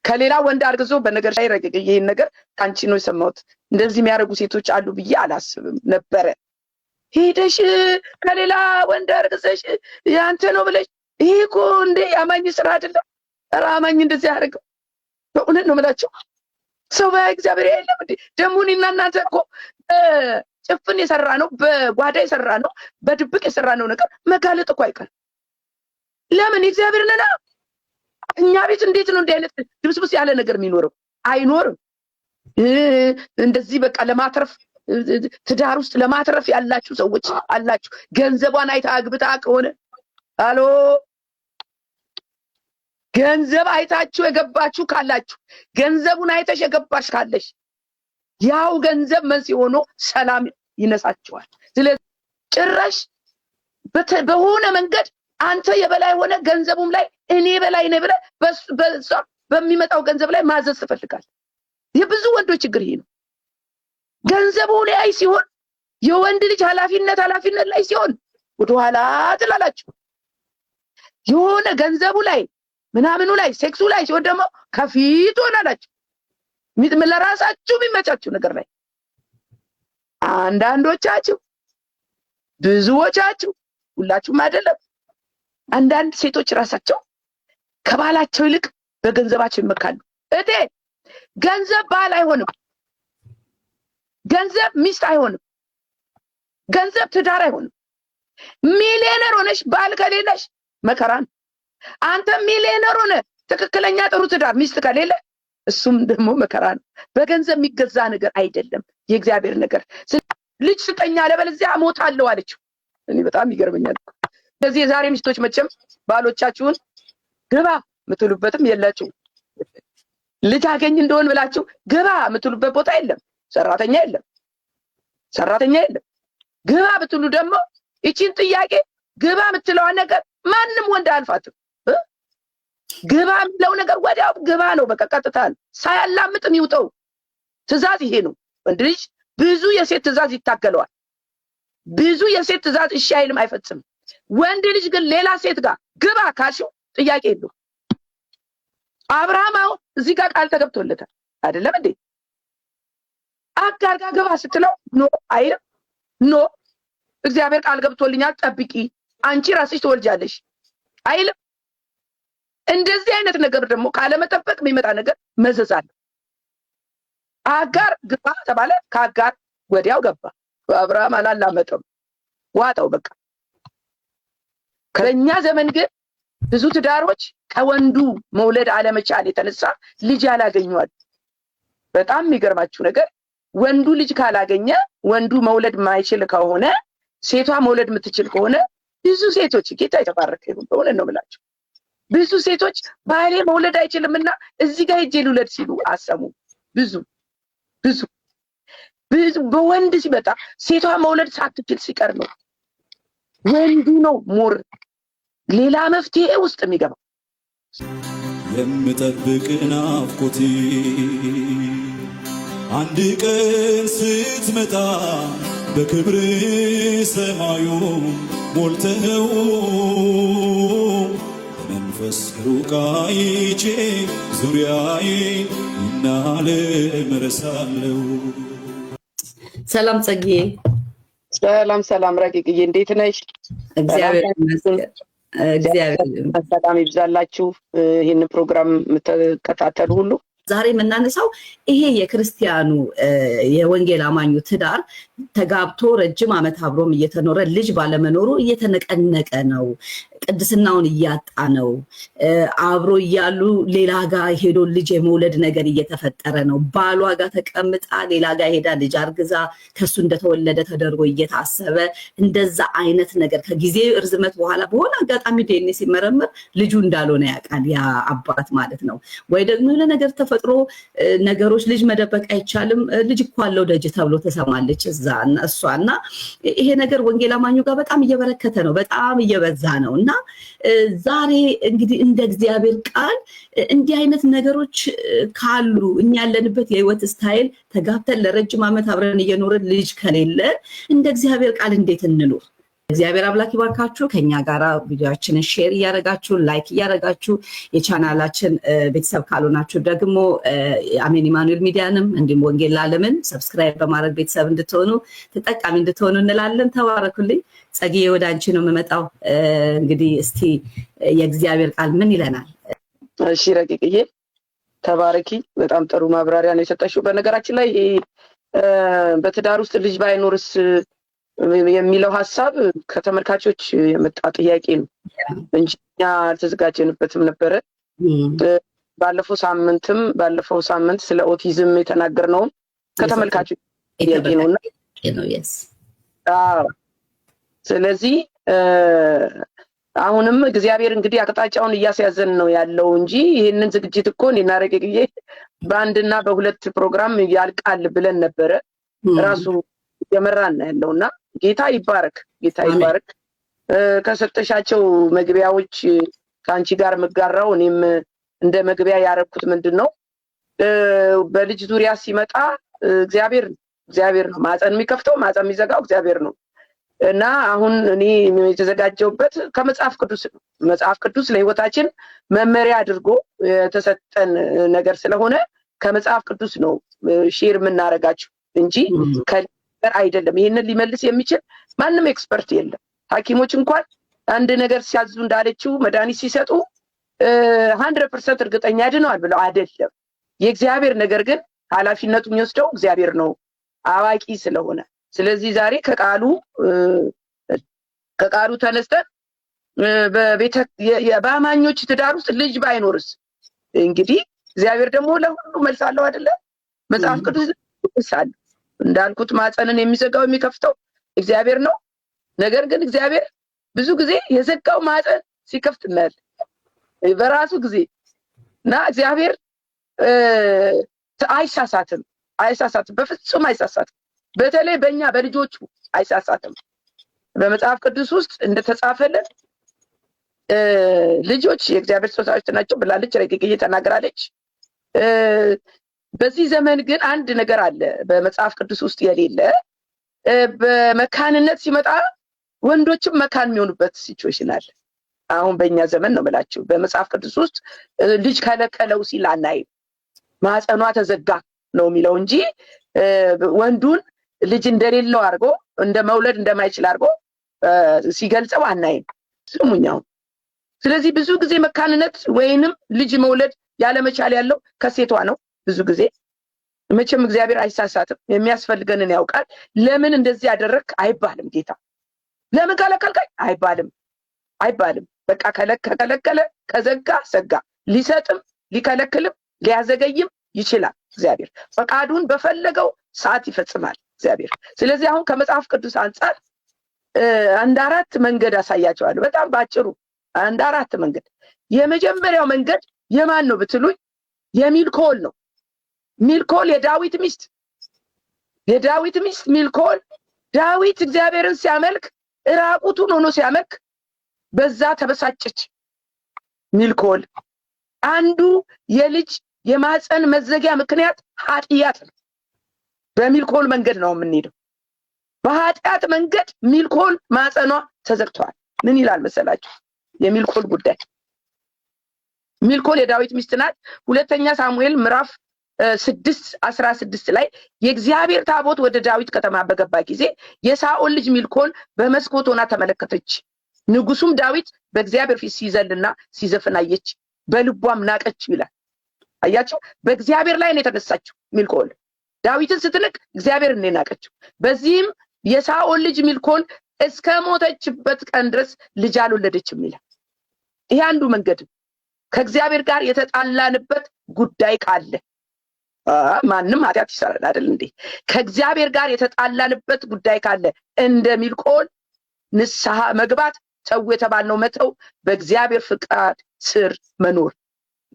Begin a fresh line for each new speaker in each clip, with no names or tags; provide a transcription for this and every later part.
ከሌላ ወንድ አርግዞ በነገር ላይ ረግግ ይሄን ነገር ካንቺ ነው የሰማሁት። እንደዚህ የሚያደርጉ ሴቶች አሉ ብዬ አላስብም ነበረ። ሄደሽ ከሌላ ወንድ አርግዘሽ ያንተ ነው ብለሽ ይሄ እኮ እንደ ያማኝ ስራ አይደለም። ኧረ አማኝ እንደዚህ ያደርገው በእውነት ነው የምላቸው። ሰው በእግዚአብሔር የለም እንዴ? ደግሞ እኔና እናንተ እኮ ጭፍን የሰራ ነው፣ በጓዳ የሰራ ነው፣ በድብቅ የሰራ ነው ነገር መጋለጥ እኮ አይቀርም። ለምን እግዚአብሔር ነና እኛ ቤት እንዴት ነው እንዲህ አይነት ድብስብስ ያለ ነገር የሚኖረው? አይኖርም። እንደዚህ በቃ ለማትረፍ ትዳር ውስጥ ለማትረፍ ያላችሁ ሰዎች አላችሁ። ገንዘቧን አይታ አግብታ ከሆነ አሎ ገንዘብ አይታችሁ የገባችሁ ካላችሁ ገንዘቡን አይተሽ የገባሽ ካለሽ ያው ገንዘብ መንስ ሆኖ ሰላም ይነሳችኋል። ስለዚህ ጭራሽ በሆነ መንገድ አንተ የበላይ ሆነ ገንዘቡም ላይ እኔ በላይ ነኝ ብለህ በሷ በሚመጣው ገንዘብ ላይ ማዘዝ ትፈልጋለህ። የብዙ ወንዶች ችግር ይሄ ነው። ገንዘቡ ላይ ሲሆን የወንድ ልጅ ኃላፊነት ላይ ሲሆን ወደኋላ ትላላችሁ። የሆነ ገንዘቡ ላይ ምናምኑ ላይ ሴክሱ ላይ ሲሆን ደግሞ ከፊት ሆናላችሁ። ለራሳችሁ የሚመቻችሁ ነገር ላይ አንዳንዶቻችሁ ብዙዎቻችሁ ሁላችሁም አይደለም። አንዳንድ ሴቶች ራሳቸው ከባላቸው ይልቅ በገንዘባቸው ይመካሉ። እቴ ገንዘብ ባል አይሆንም፣ ገንዘብ ሚስት አይሆንም፣ ገንዘብ ትዳር አይሆንም። ሚሊዮነር ሆነሽ ባል ከሌለሽ መከራን። አንተ ሚሊዮነር ሆነ ትክክለኛ ጥሩ ትዳር ሚስት ከሌለ እሱም ደግሞ መከራ ነው። በገንዘብ የሚገዛ ነገር አይደለም የእግዚአብሔር ነገር። ልጅ ስጠኛ ለበለዚያ እሞታለሁ አለችው። እኔ በጣም ይገርመኛል። ስለዚህ የዛሬ ሚስቶች መቼም ባሎቻችሁን ግባ ምትሉበትም የላችሁ። ልጅ አገኝ እንደሆን ብላችሁ ግባ ምትሉበት ቦታ የለም። ሰራተኛ የለም። ግባ ብትሉ ደግሞ እቺን ጥያቄ ግባ ምትለው ነገር ማንም ወንድ አልፋትም። ግባ የሚለው ነገር ወዲያው ግባ ነው። በቃ ቀጥታ ሳያላምጥ የሚውጠው ትእዛዝ ይሄ ነው። ወንድ ልጅ ብዙ የሴት ትእዛዝ ይታገለዋል። ብዙ የሴት ትእዛዝ እሺ አይልም፣ አይፈጽም። ወንድ ልጅ ግን ሌላ ሴት ጋር ግባ ካልሽው ጥያቄ የለው። አብርሃም አሁን እዚህ ጋር ቃል ተገብቶለታል አይደለም እንዴ? አጋር ጋር ግባ ስትለው ኖ አይልም። ኖ እግዚአብሔር ቃል ገብቶልኛል ጠብቂ፣ አንቺ ራስሽ ትወልጃለሽ አይልም። እንደዚህ አይነት ነገር ደግሞ ካለመጠበቅ የሚመጣ ነገር መዘዝ አለ። አጋር ግባ ተባለ፣ ከአጋር ወዲያው ገባ። አብርሃም አላላመጠም፣ ዋጣው በቃ። ከኛ ዘመን ግን ብዙ ትዳሮች ከወንዱ መውለድ አለመቻል የተነሳ ልጅ ያላገኙዋል። በጣም የሚገርማችሁ ነገር ወንዱ ልጅ ካላገኘ ወንዱ መውለድ ማይችል ከሆነ ሴቷ መውለድ የምትችል ከሆነ ብዙ ሴቶች ጌታ የተባረከ ይሁን በእውነት ነው የምላቸው፣ ብዙ ሴቶች ባሌ መውለድ አይችልምና እዚህ ጋር ሄጄ ልውለድ ሲሉ አሰሙ። ብዙ በወንድ ሲመጣ ሴቷ መውለድ ሳትችል ሲቀር ነው ወንዱ ነው ሞር ሌላ መፍትሄ ውስጥ የሚገባው።
የምጠብቅ ናፍቆቴ አንድ ቀን ስትመጣ በክብር ሰማዩ ሞልተኸው መንፈስ ሩቃይቼ ዙሪያዬ እናለምረሳለሁ።
ሰላም ጸጌ።
ሰላም ረቂቅዬ፣ እንዴት ነሽ?
እግዚአብሔር ይመስገን።
ሰላም ይብዛላችሁ። ይህን ፕሮግራም የምትከታተሉ ሁሉ
ዛሬ የምናነሳው ይሄ የክርስቲያኑ የወንጌል አማኙ ትዳር ተጋብቶ ረጅም ዓመት አብሮም እየተኖረ ልጅ ባለመኖሩ እየተነቀነቀ ነው፣ ቅድስናውን እያጣ ነው። አብሮ እያሉ ሌላ ጋር ሄዶ ልጅ የመውለድ ነገር እየተፈጠረ ነው። ባሏ ጋር ተቀምጣ ሌላ ጋር ሄዳ ልጅ አርግዛ ከሱ እንደተወለደ ተደርጎ እየታሰበ እንደዛ አይነት ነገር ከጊዜ እርዝመት በኋላ በሆነ አጋጣሚ ዲኤንኤ ሲመረመር ልጁ እንዳልሆነ ያውቃል ያ አባት ማለት ነው። ወይ ደግሞ የሆነ ነገር ተፈጥሮ ነገሮች ልጅ መደበቅ አይቻልም፣ ልጅ እኮ አለው ደጅ ተብሎ ተሰማለች እዛና እሷና ይሄ ነገር ወንጌል አማኙ ጋር በጣም እየበረከተ ነው፣ በጣም እየበዛ ነው። እና ዛሬ እንግዲህ እንደ እግዚአብሔር ቃል እንዲህ አይነት ነገሮች ካሉ እኛ ያለንበት የህይወት ስታይል ተጋብተን ለረጅም ዓመት አብረን እየኖርን ልጅ ከሌለ እንደ እግዚአብሔር ቃል እንዴት እንኖር? እግዚአብሔር አምላክ ይባርካችሁ። ከኛ ጋራ ቪዲዮአችንን ሼር እያደረጋችሁ ላይክ እያደረጋችሁ የቻናላችን ቤተሰብ ካልሆናችሁ ደግሞ አሜን ኢማኑኤል ሚዲያንም እንዲሁም ወንጌል ለዓለምን ሰብስክራይብ በማድረግ ቤተሰብ እንድትሆኑ ተጠቃሚ እንድትሆኑ እንላለን። ተባረኩልኝ። ጸግዬ ወደ አንቺ ነው የምመጣው። እንግዲህ እስቲ የእግዚአብሔር ቃል ምን ይለናል?
እሺ ረቂቅዬ ተባረኪ። በጣም ጥሩ ማብራሪያ ነው የሰጠሽው። በነገራችን ላይ በትዳር ውስጥ ልጅ ባይኖርስ የሚለው ሐሳብ ከተመልካቾች የመጣ ጥያቄ ነው እንጂ እኛ አልተዘጋጀንበትም ነበረ። ባለፈው ሳምንት ስለ ኦቲዝም የተናገርነው ከተመልካቾች ጥያቄ ነውና ስለዚህ አሁንም እግዚአብሔር እንግዲህ አቅጣጫውን እያስያዘን ነው ያለው እንጂ ይሄንን ዝግጅት እኮ እናረጋግዬ በአንድና በሁለት ፕሮግራም ያልቃል ብለን ነበረ። ራሱ የመራን ያለውና ጌታ ይባረክ። ከሰጠሻቸው መግቢያዎች ከአንቺ ጋር መጋራው እኔም እንደ መግቢያ ያረኩት ምንድነው በልጅ ዙሪያ ሲመጣ እግዚአብሔር ነው ማፀን የሚከፍተው ማፀን የሚዘጋው እግዚአብሔር ነው። እና አሁን እኔ የተዘጋጀውበት ከመጽሐፍ ቅዱስ ነው። መጽሐፍ ቅዱስ ለህይወታችን መመሪያ አድርጎ የተሰጠን ነገር ስለሆነ ከመጽሐፍ ቅዱስ ነው ሼር የምናረጋችሁ እንጂ ከሌላ አይደለም። ይሄንን ሊመልስ የሚችል ማንም ኤክስፐርት የለም። ሐኪሞች እንኳን አንድ ነገር ሲያዙ እንዳለችው መድኃኒት ሲሰጡ 100% እርግጠኛ ያድነዋል ብለው አይደለም። የእግዚአብሔር ነገር ግን ኃላፊነቱን የሚወስደው እግዚአብሔር ነው አዋቂ ስለሆነ። ስለዚህ ዛሬ ከቃሉ ተነስተን በአማኞች ትዳር ውስጥ ልጅ ባይኖርስ እንግዲህ እግዚአብሔር ደግሞ ለሁሉ መልስ አለው አይደለ? መጽሐፍ ቅዱስ ይሳል እንዳልኩት ማፀንን የሚዘጋው የሚከፍተው እግዚአብሔር ነው። ነገር ግን እግዚአብሔር ብዙ ጊዜ የዘጋው ማፀን ሲከፍት እናያለን በራሱ ጊዜ እና እግዚአብሔር አይሳሳትም፣ በፍጹም አይሳሳትም። በተለይ በእኛ በልጆቹ አይሳሳትም። በመጽሐፍ ቅዱስ ውስጥ እንደተጻፈልን ልጆች የእግዚአብሔር ስጦታዎች ናቸው ብላለች፣ ረቂቅዬ ተናግራለች። በዚህ ዘመን ግን አንድ ነገር አለ በመጽሐፍ ቅዱስ ውስጥ የሌለ። በመካንነት ሲመጣ ወንዶችም መካን የሚሆኑበት ሲቹዌሽን አለ። አሁን በእኛ ዘመን ነው የምላችሁ። በመጽሐፍ ቅዱስ ውስጥ ልጅ ከለከለው ሲል አናይም። ማፀኗ ተዘጋ ነው የሚለው እንጂ ወንዱን ልጅ እንደሌለው አድርጎ እንደ መውለድ እንደማይችል አድርጎ ሲገልጸው አናይም። ስሙኛው። ስለዚህ ብዙ ጊዜ መካንነት ወይንም ልጅ መውለድ ያለመቻል ያለው ከሴቷ ነው። ብዙ ጊዜ መቼም እግዚአብሔር አይሳሳትም፣ የሚያስፈልገንን ያውቃል። ለምን እንደዚህ ያደረክ አይባልም። ጌታ ለምን ከለከልከኝ አይባልም። በቃ ከከለከለ ከዘጋ ዘጋ። ሊሰጥም ሊከለክልም ሊያዘገይም ይችላል። እግዚአብሔር ፈቃዱን በፈለገው ሰዓት ይፈጽማል እግዚአብሔር። ስለዚህ አሁን ከመጽሐፍ ቅዱስ አንፃር አንድ አራት መንገድ አሳያቸዋለሁ። በጣም ባጭሩ አንድ አራት መንገድ። የመጀመሪያው መንገድ የማን ነው ብትሉኝ የሚልኮል ነው። ሚልኮል የዳዊት ሚስት ሚልኮል። ዳዊት እግዚአብሔርን ሲያመልክ ራቁቱን ሆኖ ሲያመልክ በዛ ተበሳጨች ሚልኮል። አንዱ የልጅ የማፀን መዘጊያ ምክንያት ኃጢአት ነው። በሚልኮል መንገድ ነው የምንሄደው። በኃጢአት መንገድ ሚልኮል ማፀኗ ተዘግቷል። ምን ይላል መሰላችሁ የሚልኮል ጉዳይ? ሚልኮል የዳዊት ሚስት ናት። ሁለተኛ ሳሙኤል ምዕራፍ 6:16 ላይ የእግዚአብሔር ታቦት ወደ ዳዊት ከተማ በገባ ጊዜ የሳኦል ልጅ ሚልኮል በመስኮት ሆና ተመለከተች። ንጉሱም ዳዊት በእግዚአብሔር ፊት ሲዘልና ሲዘፍን አየች፣ በልቧም ናቀችው ይላል። አያችሁ፣ በእግዚአብሔር ላይ ነው የተነሳችው ሚልኮል። ዳዊትን ስትንቅ እግዚአብሔርን ነው ናቀችው። በዚህም የሳኦል ልጅ ሚልኮል እስከ ሞተችበት ቀን ድረስ ልጅ አልወለደችም ይላል። ይሄ አንዱ መንገድ። ከእግዚአብሔር ጋር የተጣላንበት ጉዳይ ካለ ማንም ኃጢአት ይሰራል አይደል እንዴ? ከእግዚአብሔር ጋር የተጣላንበት ጉዳይ ካለ እንደ ሚልኮል ንስሐ መግባት፣ ተው የተባልነው መተው፣ በእግዚአብሔር ፍቃድ ስር መኖር።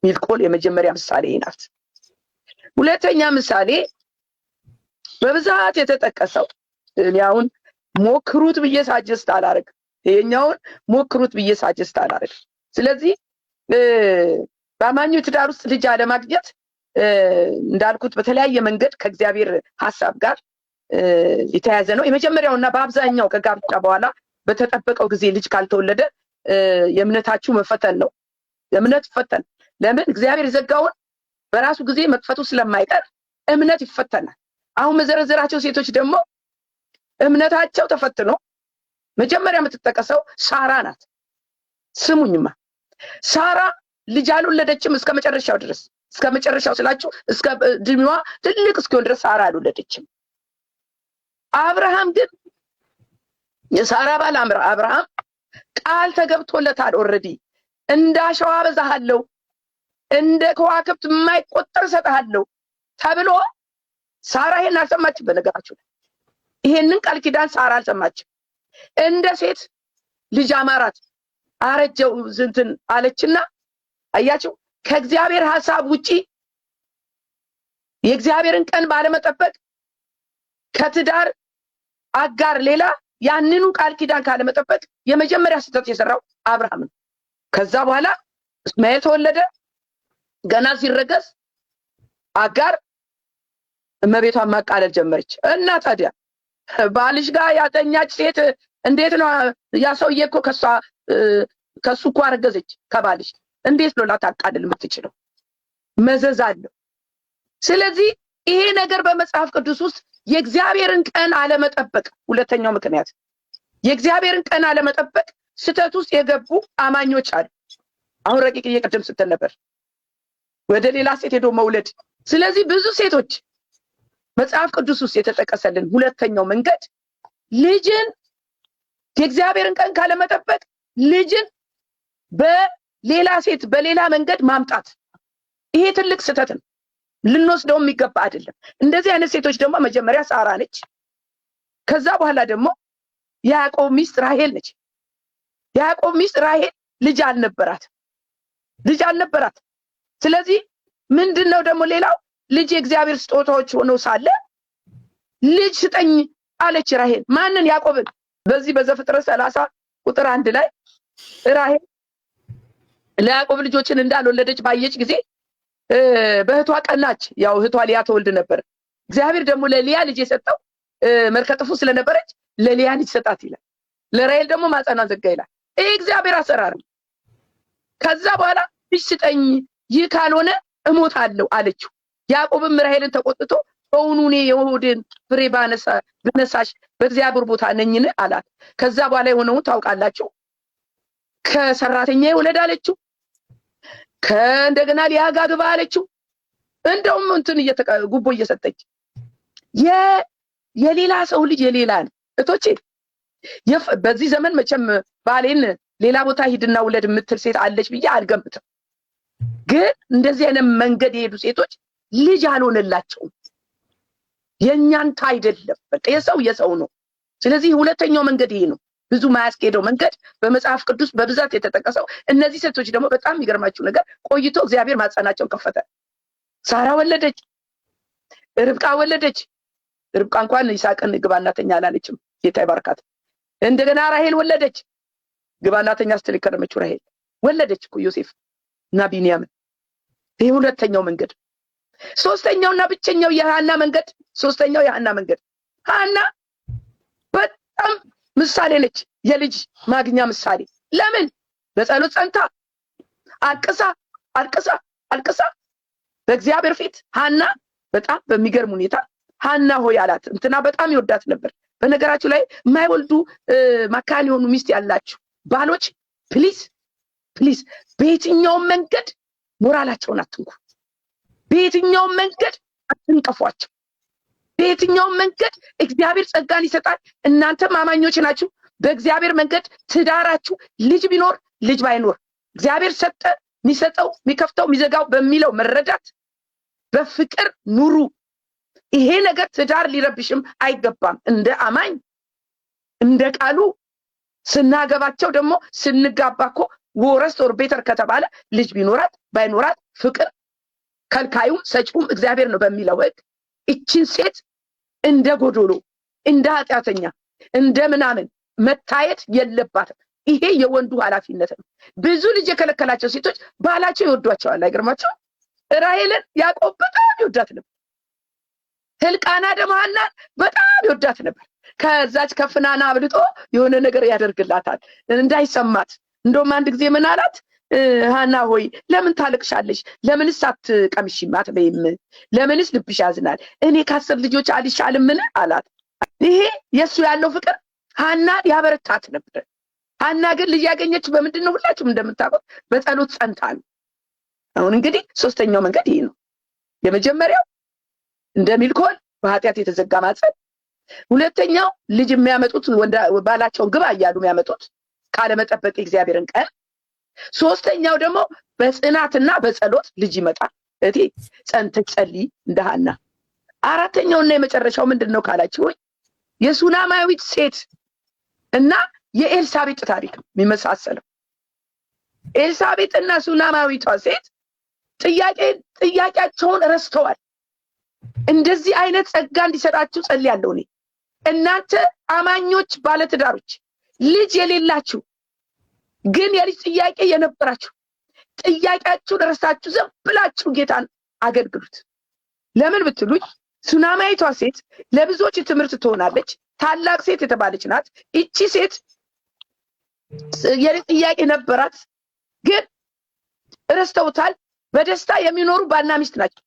ሚልኮል የመጀመሪያ ምሳሌ ናት። ሁለተኛ ምሳሌ በብዛት የተጠቀሰው እኔ አሁን ሞክሩት ብዬ ሳጀስት አላረግ፣ ይሄኛውን ሞክሩት ብዬ ሳጀስት አላረግ። ስለዚህ በአማኞች ትዳር ውስጥ ልጅ አለማግኘት እንዳልኩት በተለያየ መንገድ ከእግዚአብሔር ሐሳብ ጋር የተያዘ ነው። የመጀመሪያውና በአብዛኛው ከጋብቻ በኋላ በተጠበቀው ጊዜ ልጅ ካልተወለደ የእምነታችሁ መፈተን ነው። የእምነት ፈተን ለምን እግዚአብሔር የዘጋውን በራሱ ጊዜ መክፈቱ ስለማይቀር እምነት ይፈተናል። አሁን መዘረዘራቸው ሴቶች ደግሞ እምነታቸው ተፈትኖ መጀመሪያ የምትጠቀሰው ሳራ ናት። ስሙኝማ ሳራ ልጅ አልወለደችም እስከ መጨረሻው ድረስ። እስከ መጨረሻው ስላችሁ እስከ እድሜዋ ትልቅ እስኪሆን ድረስ ሳራ አልወለደችም። አብርሃም ግን የሳራ ባል አብርሃም ቃል ተገብቶለታል። ኦሬዲ እንዳሸዋ አበዛሃለሁ፣ እንደ ከዋክብት የማይቆጠር እሰጥሃለሁ ተብሎ ሳራ ይሄን አልሰማችም። በነገራችሁ ይሄንን ቃል ኪዳን ሳራ አልሰማችም። እንደ ሴት ልጅ አማራት አረጀው ዝንትን አለችና አያችሁ ከእግዚአብሔር ሐሳብ ውጪ የእግዚአብሔርን ቀን ባለመጠበቅ ከትዳር አጋር ሌላ ያንኑ ቃል ኪዳን ካለመጠበቅ የመጀመሪያ ስህተት የሰራው አብርሃም ነው። ከዛ በኋላ እስማኤል ተወለደ። ገና ሲረገዝ አጋር እመቤቷን ማቃለል ጀመረች። እና ታዲያ ባልሽ ጋር ያተኛች ሴት እንዴት ነው ያ ሰውዬ እኮ ከሱ እኮ አረገዘች ከባልሽ እንዴት ነው ላታቃልል የምትችለው? መዘዝ አለው። ስለዚህ ይሄ ነገር በመጽሐፍ ቅዱስ ውስጥ የእግዚአብሔርን ቀን አለመጠበቅ ሁለተኛው ምክንያት የእግዚአብሔርን ቀን አለመጠበቅ ስተት ውስጥ የገቡ አማኞች አሉ። አሁን ረቂቅ እየቀደም ስትል ነበር ወደ ሌላ ሴት ሄዶ መውለድ። ስለዚህ ብዙ ሴቶች መጽሐፍ ቅዱስ ውስጥ የተጠቀሰልን ሁለተኛው መንገድ ልጅን የእግዚአብሔርን ቀን ካለመጠበቅ ልጅን በሌላ ሴት በሌላ መንገድ ማምጣት። ይሄ ትልቅ ስተት ነው፣ ልንወስደው የሚገባ አይደለም። እንደዚህ አይነት ሴቶች ደግሞ መጀመሪያ ሳራ ነች። ከዛ በኋላ ደግሞ ያዕቆብ ሚስት ራሄል ነች። ያዕቆብ ሚስት ራሄል ልጅ አልነበራት። ስለዚህ ምንድነው ደግሞ ሌላው ልጅ የእግዚአብሔር ስጦታዎች ሆነው ሳለ ልጅ ስጠኝ አለች ራሄል። ማንን? ያዕቆብን። በዚህ በዘፍጥረት 30 ቁጥር 1 ላይ ራሄል ለያዕቆብ ልጆችን እንዳልወለደች ባየች ጊዜ በእህቷ ቀናች። ያው እህቷ ሊያ ተወልድ ነበር። እግዚአብሔር ደግሞ ለሊያ ልጅ የሰጠው መርከጥፉ ስለነበረች ለሊያ ልጅ ሰጣት ይላል። ለራሄል ደግሞ ማጸኗን ዘጋ ይላል። ይሄ እግዚአብሔር አሰራር ነው። ከዛ በኋላ ልጅ ስጠኝ፣ ይህ ካልሆነ እሞታለሁ አለችው። ያዕቆብም ራሄልን ተቆጥቶ በእውኑ እኔ የሆድን ፍሬ በነሳሽ በእግዚአብሔር ቦታ ነኝን አላት። ከዛ በኋላ የሆነውን ታውቃላችሁ። ከሰራተኛ ይወለድ አለችው። ከእንደገና ሊያ ጋር ግባ አለችው። እንደውም እንትን ጉቦ እየሰጠች የሌላ ሰው ልጅ የሌላ ነው። እቶቼ በዚህ ዘመን መቼም ባሌን ሌላ ቦታ ሂድና ውለድ የምትል ሴት አለች ብዬ አልገምትም። ግን እንደዚህ አይነት መንገድ የሄዱ ሴቶች ልጅ አልሆነላቸውም። የኛንተ አይደለም፣ በቃ የሰው ነው። ስለዚህ ሁለተኛው መንገድ ይሄ ነው። ብዙ ማያስኬደው መንገድ በመጽሐፍ ቅዱስ በብዛት የተጠቀሰው። እነዚህ ሴቶች ደግሞ በጣም የሚገርማችሁ ነገር ቆይቶ እግዚአብሔር ማጸናቸውን ከፈተ። ሳራ ወለደች፣ ርብቃ ወለደች። ርብቃ እንኳን ይስሐቅን ግባና ተኛ አላለችም፣ ጌታ ይባርካት። እንደገና ራሄል ወለደች። ግባና ተኛ ስትል የከረመችው ራሄል ወለደች እኮ ዮሴፍ እና ቢንያምን። ይሄ ሁለተኛው መንገድ። ሶስተኛውና ብቸኛው የሐና መንገድ ሐና በጣም ምሳሌ ነች፣ የልጅ ማግኛ ምሳሌ። ለምን? በጸሎት ጸንታ አልቅሳ በእግዚአብሔር ፊት ሐና በጣም በሚገርም ሁኔታ ሐና ሆይ አላት። እንትና በጣም ይወዳት ነበር። በነገራችሁ ላይ የማይወልዱ መካን የሆኑ ሚስት ያላችሁ ባሎች ፕሊዝ በየትኛውም መንገድ ሞራላቸውን አትንኩ። በየትኛውም መንገድ አትንቀፏቸው። በየትኛውም መንገድ እግዚአብሔር ጸጋን ይሰጣል። እናንተም አማኞች ናችሁ። በእግዚአብሔር መንገድ ትዳራችሁ ልጅ ቢኖር ልጅ ባይኖር እግዚአብሔር ሰጠ፣ የሚሰጠው የሚከፍተው የሚዘጋው በሚለው መረዳት በፍቅር ኑሩ። ይሄ ነገር ትዳር ሊረብሽም አይገባም። እንደ አማኝ እንደ ቃሉ ስናገባቸው ደግሞ ስንጋባኮ ወረስ ኦር ቤተር ከተባለ ልጅ ቢኖራት ባይኖራት ፍቅር ከልካዩም ሰጪውም እግዚአብሔር ነው በሚለው ሕግ እቺን ሴት እንደ ጎዶሎ እንደ ኃጢአተኛ እንደ ምናምን መታየት የለባትም። ይሄ የወንዱ ኃላፊነት ነው። ብዙ ልጅ የከለከላቸው ሴቶች ባላቸው ይወዷቸዋል። አይገርማቸው? ራሄልን ያዕቆብ በጣም ይወዳት ነበር። ሕልቃና ደግሞ ሐናን በጣም ይወዳት ነበር። ከዛች ከፍናና አብልጦ የሆነ ነገር ያደርግላታል እንዳይሰማት። እንደውም አንድ ጊዜ ምን አላት? ሃና ሆይ ለምን ታለቅሻለሽ? ለምንስ አትቀምሺም አትበይም? ለምንስ ልብሽ ያዝናል? እኔ ከ10 ልጆች አልሻልምን አላት። ይሄ የሱ ያለው ፍቅር ሃና ያበረታት ነበር። ሃና ግን ልጅ ያገኘችው በምንድን ነው? ሁላችሁም እንደምታውቁት በጸሎት ጸንታ ነው። አሁን እንግዲህ ሶስተኛው መንገድ ይሄ ነው። የመጀመሪያው እንደ ሚልኮል በኃጢአት የተዘጋ ማጸን። ሁለተኛው ልጅ የሚያመጡት ባላቸውን ግባ እያሉ የሚያመጡት ካለመጠበቅ እግዚአብሔርን ቀን። ሶስተኛው ደግሞ በጽናትና በጸሎት ልጅ ይመጣል። እቴ ጸንተሽ ጸልይ እንደ ሃና። አራተኛውና የመጨረሻው ምንድነው ካላችሁ የሱናማዊት ሴት እና የኤልሳቤጥ ታሪክ የሚመሳሰለው። ኤልሳቤጥና ሱናማዊቷ ሴት ጥያቄያቸውን ረስተዋል። እንደዚህ አይነት ጸጋ እንዲሰጣችሁ ጸልያለሁ እኔ። እናንተ አማኞች ባለትዳሮች ልጅ የሌላችሁ ግን የልጅ ጥያቄ የነበራችሁ ጥያቄያችሁን ረስታችሁ ዝም ብላችሁ ጌታን አገልግሉት። ለምን ብትሉኝ ሱናማዊቷ ሴት ለብዙዎች ትምህርት ትሆናለች። ታላቅ ሴት የተባለች ናት። እቺ ሴት የልጅ ጥያቄ ነበራት ግን ረስተውታል። በደስታ የሚኖሩ ባልና ሚስት ናቸው።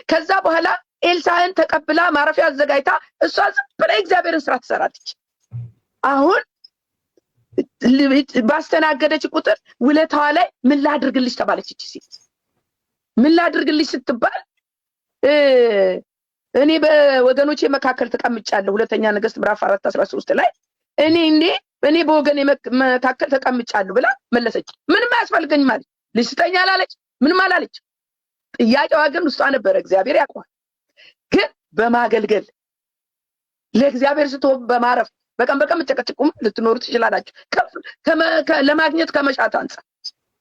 ከዛ በኋላ ኤልሳዕን ተቀብላ ማረፊያ አዘጋጅታ እሷ ዝም ብላ እግዚአብሔርን ስራ ትሰራለች። አሁን ባስተናገደች ቁጥር ውለታዋ ላይ ምን ላድርግልሽ ተባለች። እቺ ሴት ምን ላድርግልሽ ስትባል እኔ በወገኖቼ መካከል ተቀምጫለሁ። ሁለተኛ ነገሥት ምዕራፍ 4:13 ላይ እኔ በወገኔ መካከል ተቀምጫለሁ ብላ መለሰች። ምንም አያስፈልገኝም ማለት ልጅ ስጠኝ አላለች፣ ምንም አላለች። ጥያቄዋ ግን ውስጧ ነበረ። እግዚአብሔር ያውቀዋል። ግን በማገልገል ለእግዚአብሔር ስትሆን በማረፍ በቀን መጨቀጭቁም ልትኖሩ ትችላላችሁ ለማግኘት ከመሻት አንፃር።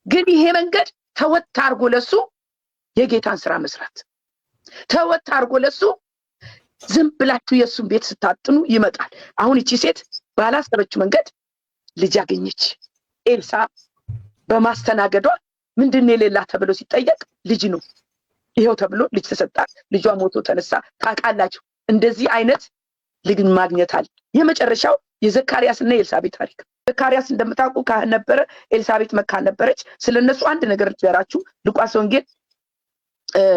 ግን ይሄ መንገድ ተወት አድርጎ ለሱ የጌታን ስራ መስራት፣ ተወት አድርጎ ለሱ ዝም ብላችሁ የሱን ቤት ስታጥኑ ይመጣል። አሁን እቺ ሴት ባላሰበችው መንገድ ልጅ አገኘች። ኤልሳዕ በማስተናገዷ ምንድነው የሌላት ተብሎ ሲጠየቅ ልጅ ነው ይሄው ተብሎ ልጅ ተሰጣት። ልጇ ሞቶ ተነሳ። ታውቃላችሁ እንደዚህ አይነት ልጅ ማግኘታል። የመጨረሻው የዘካርያስና የኤልሳቤጥ ታሪክ። ዘካርያስ እንደምታውቁ ካህን ነበረ፣ ኤልሳቤጥ መካን ነበረች። ስለነሱ አንድ ነገር ልትገራችሁ። ሉቃስ ወንጌል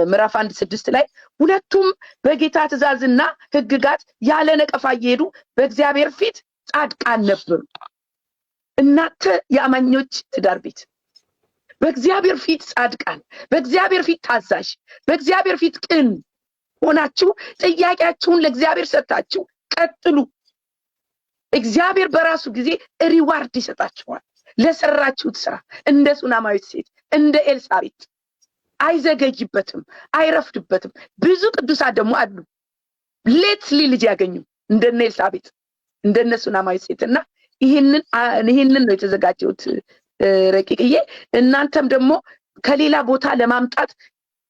ምዕራፍ 1:6 ላይ ሁለቱም በጌታ ትእዛዝና ሕግጋት ያለ ነቀፋ እየሄዱ በእግዚአብሔር ፊት ጻድቃን ነበሩ። እናንተ የአማኞች ትዳር ቤት በእግዚአብሔር ፊት ጻድቃን፣ በእግዚአብሔር ፊት ታዛዥ፣ በእግዚአብሔር ፊት ቅን ሆናችሁ ጥያቄያችሁን ለእግዚአብሔር ሰጣችሁ ቀጥሉ። እግዚአብሔር በራሱ ጊዜ ሪዋርድ ይሰጣችኋል ለሰራችሁት ስራ። እንደ ሱናማዊት ሴት እንደ ኤልሳቤጥ አይዘገይበትም፣ አይረፍድበትም። ብዙ ቅዱሳን ደግሞ አሉ ሌትሊ ልጅ ያገኙ እንደነ ኤልሳቤጥ እንደነ ሱናማዊት ሴትና ይሄንን ነው የተዘጋጀሁት ረቂቅዬ። እናንተም ደግሞ ከሌላ ቦታ ለማምጣት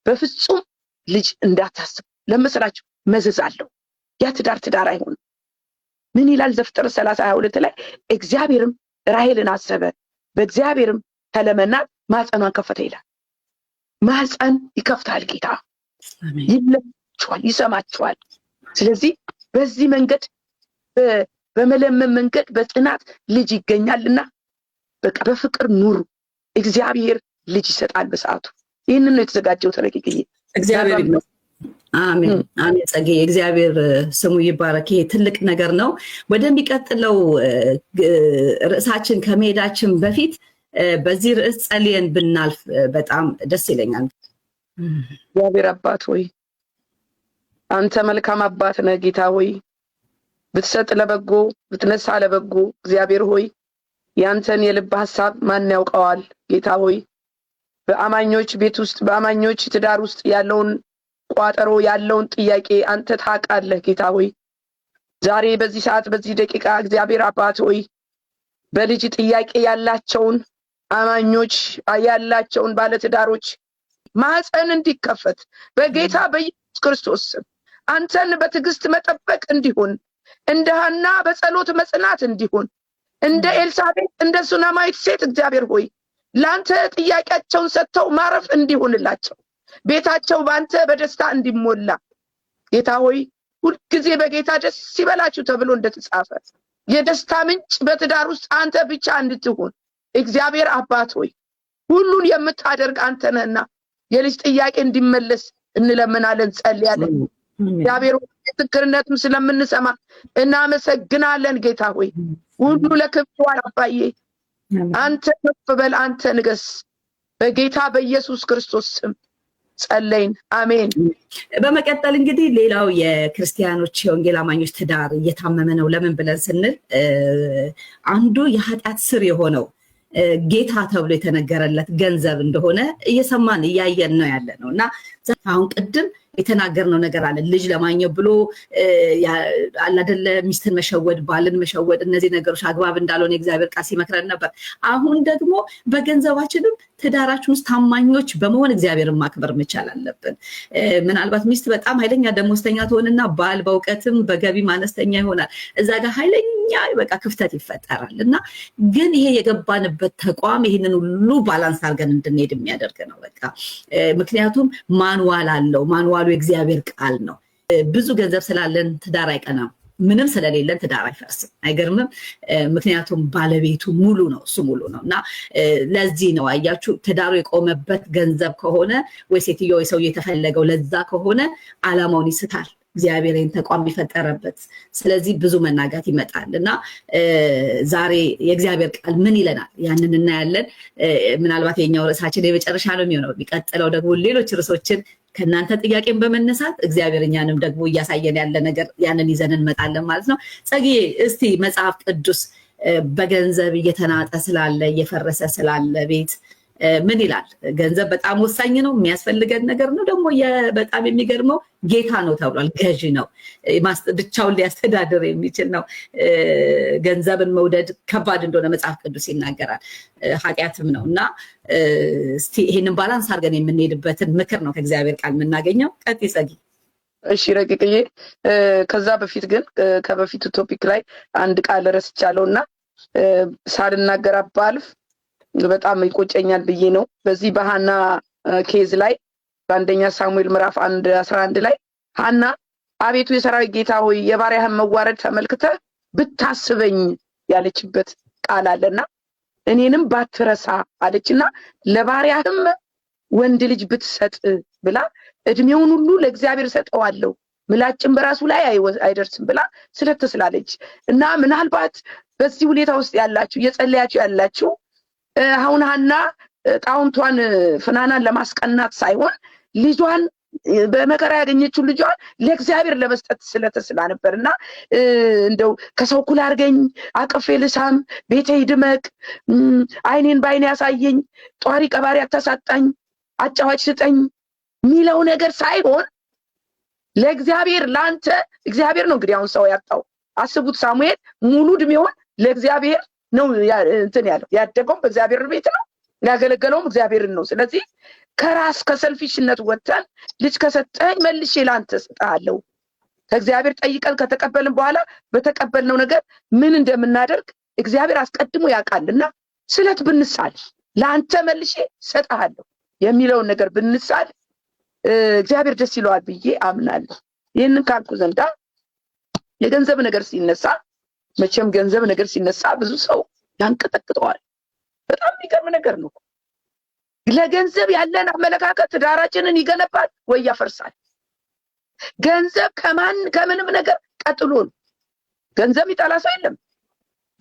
በፍጹም ልጅ እንዳታስቡ። ለምሳላችሁ መዘዝ አለው። ያ ትዳር አይሆንም። ምን ይላል ዘፍጥረት 30:22 ላይ እግዚአብሔርም ራሔልን አሰበ፣ በእግዚአብሔርም ተለመናት፣ ማህፀኗን ከፈተ ይላል። ማህፀን ይከፍታል ጌታ። ይለማችኋል፣ ይሰማችኋል። ስለዚህ በዚህ መንገድ በመለመን መንገድ በጽናት ልጅ ይገኛልና በቃ በፍቅር ኑሩ። እግዚአብሔር ልጅ ይሰጣል በሰዓቱ። ይህንን ነው የተዘጋጀው ተረቂቅዬ።
እግዚአብሔር ይመስገን። አሜን አሜን። ጸጌ እግዚአብሔር ስሙ ይባረክ። ይሄ ትልቅ ነገር ነው። ወደሚቀጥለው ርዕሳችን ከመሄዳችን በፊት በዚህ ርዕስ ጸልየን ብናልፍ በጣም ደስ ይለኛል።
እግዚአብሔር አባት ሆይ አንተ መልካም አባት ነህ ጌታ ሆይ። ብትሰጥ ለበጎ ብትነሳ ለበጎ። እግዚአብሔር ሆይ ያንተን የልብ ሐሳብ ማን ያውቀዋል ጌታ ሆይ። በአማኞች ቤት ውስጥ በአማኞች ትዳር ውስጥ ያለውን ቋጠሮ ያለውን ጥያቄ አንተ ታውቃለህ ጌታ ሆይ። ዛሬ በዚህ ሰዓት በዚህ ደቂቃ እግዚአብሔር አባት ሆይ በልጅ ጥያቄ ያላቸውን አማኞች ያላቸውን ባለትዳሮች ማህፀን እንዲከፈት በጌታ በኢየሱስ ክርስቶስ ስም አንተን በትዕግስት መጠበቅ እንዲሆን፣ እንደ ሐና በጸሎት መጽናት እንዲሆን፣ እንደ ኤልሳቤጥ እንደ ሱናማዊት ሴት እግዚአብሔር ሆይ ለአንተ ጥያቄያቸውን ሰጥተው ማረፍ እንዲሆንላቸው፣ ቤታቸው በአንተ በደስታ እንዲሞላ ጌታ ሆይ ሁልጊዜ በጌታ ደስ ይበላችሁ ተብሎ እንደተጻፈ የደስታ ምንጭ በትዳር ውስጥ አንተ ብቻ እንድትሆን እግዚአብሔር አባት ሆይ ሁሉን የምታደርግ አንተ ነህና የልጅ ጥያቄ እንዲመለስ እንለምናለን ጸልያለን። እግዚአብሔር ምስክርነትም ስለምንሰማ እናመሰግናለን። ጌታ ሆይ ሁሉ ለክብሩ አባዬ አንተ ከፍ በል፣ አንተ ንገስ። በጌታ በኢየሱስ ክርስቶስ ስም ጸለይን፣ አሜን።
በመቀጠል እንግዲህ ሌላው የክርስቲያኖች የወንጌል አማኞች ትዳር እየታመመ ነው። ለምን ብለን ስንል አንዱ የኃጢአት ስር የሆነው ጌታ ተብሎ የተነገረለት ገንዘብ እንደሆነ እየሰማን እያየን ነው ያለ ነው እና አሁን ቅድም የተናገርነው ነገር አለ። ልጅ ለማግኘት ብሎ አላደለ ሚስትን መሸወድ፣ ባልን መሸወድ፣ እነዚህ ነገሮች አግባብ እንዳልሆነ የእግዚአብሔር ቃል ሲመክረን ነበር። አሁን ደግሞ በገንዘባችንም ትዳራችን ውስጥ ታማኞች በመሆን እግዚአብሔርን ማክበር መቻል አለብን። ምናልባት ሚስት በጣም ኃይለኛ ደሞዝተኛ ትሆንና ባል በእውቀትም በገቢም አነስተኛ ይሆናል። እዛ ጋር ኃይለኛ በቃ ክፍተት ይፈጠራል እና ግን ይሄ የገባንበት ተቋም ይህንን ሁሉ ባላንስ አድርገን እንድንሄድ የሚያደርግ ነው። በቃ ምክንያቱም ማንዋል አለው። ማንዋሉ የእግዚአብሔር ቃል ነው። ብዙ ገንዘብ ስላለን ትዳር አይቀናም፣ ምንም ስለሌለን ትዳር አይፈርስም። አይገርምም? ምክንያቱም ባለቤቱ ሙሉ ነው፣ እሱ ሙሉ ነው እና ለዚህ ነው አያችሁ ትዳሩ የቆመበት ገንዘብ ከሆነ ወይ ሴትዮ ወይ ሰው የተፈለገው ለዛ ከሆነ አላማውን ይስታል። እግዚአብሔርን ተቋም የፈጠረበት ስለዚህ ብዙ መናጋት ይመጣል እና ዛሬ የእግዚአብሔር ቃል ምን ይለናል ያንን እናያለን። ምናልባት የኛው ርዕሳችን የመጨረሻ ነው የሚሆነው። የሚቀጥለው ደግሞ ሌሎች ርዕሶችን ከእናንተ ጥያቄን በመነሳት እግዚአብሔር እኛንም ደግሞ እያሳየን ያለ ነገር ያንን ይዘን እንመጣለን ማለት ነው። ጸግዬ እስቲ መጽሐፍ ቅዱስ በገንዘብ እየተናጠ ስላለ እየፈረሰ ስላለ ቤት ምን ይላል? ገንዘብ በጣም ወሳኝ ነው፣ የሚያስፈልገን ነገር ነው። ደግሞ በጣም የሚገርመው ጌታ ነው ተብሏል። ገዢ ነው፣ ብቻውን ሊያስተዳድር የሚችል ነው። ገንዘብን መውደድ ከባድ እንደሆነ መጽሐፍ ቅዱስ ይናገራል፣ ኃጢአትም ነው እና እስቲ ይሄንን ባላንስ አድርገን የምንሄድበትን ምክር ነው ከእግዚአብሔር ቃል የምናገኘው። ቀጥይ ጸጊ።
እሺ ረቂቅዬ፣ ከዛ በፊት ግን ከበፊቱ ቶፒክ ላይ አንድ ቃል ረስቻለሁ እና ሳልናገር ባልፍ በጣም ይቆጨኛል ብዬ ነው። በዚህ በሃና ኬዝ ላይ በአንደኛ ሳሙኤል ምዕራፍ 1:11 ላይ ሃና አቤቱ የሰራዊት ጌታ ሆይ የባሪያህን መዋረድ ተመልክተ ብታስበኝ ያለችበት ቃል አለና እኔንም ባትረሳ አለችና ለባሪያህም ወንድ ልጅ ብትሰጥ ብላ እድሜውን ሁሉ ለእግዚአብሔር ሰጠዋለሁ ምላጭም በራሱ ላይ አይደርስም ብላ ስለተስላለች እና ምናልባት በዚህ ሁኔታ ውስጥ ያላችሁ የጸለያችሁ ያላችሁ አሁን ሃና ጣውንቷን ፍናናን ለማስቀናት ሳይሆን ልጇን በመከራ ያገኘችው ልጇን ለእግዚአብሔር ለመስጠት ስለተስላ ነበርና እንደው ከሰው ኩል አርገኝ አቅፌ ልሳም ቤቴ ይድመቅ አይኔን ባይኔ ያሳየኝ ጧሪ ቀባሪ አታሳጣኝ አጫዋች ስጠኝ ሚለው ነገር ሳይሆን ለእግዚአብሔር ላንተ እግዚአብሔር ነው እንግዲህ አሁን ሰው ያጣው። አስቡት ሳሙኤል ሙሉ እድሜውን ለእግዚአብሔር ነው እንትን ያለው ያደገው በእግዚአብሔር ቤት ነው ያገለገለውም እግዚአብሔርን ነው። ስለዚህ ከራስ ከሰልፊሽነት ወጥተን ልጅ ከሰጠኝ መልሼ ላንተ ሰጣለሁ ከእግዚአብሔር ጠይቀን ከተቀበልን በኋላ በተቀበልነው ነገር ምን እንደምናደርግ እግዚአብሔር አስቀድሞ ያውቃልና ስለት ብንሳል ላንተ መልሼ ሰጣለሁ የሚለውን ነገር ብንሳል እግዚአብሔር ደስ ይለዋል ብዬ አምናለሁ። ይህንን ካልኩ ዘንዳ የገንዘብ ነገር ሲነሳ መቼም ገንዘብ ነገር ሲነሳ ብዙ ሰው ያንቀጠቅጠዋል። በጣም የሚገርም ነገር ነው። ለገንዘብ ያለን አመለካከት ትዳራችንን ይገነባል ወይ ያፈርሳል። ገንዘብ ከምንም ነገር ቀጥሎ ነው። ገንዘብ ይጠላ ሰው የለም።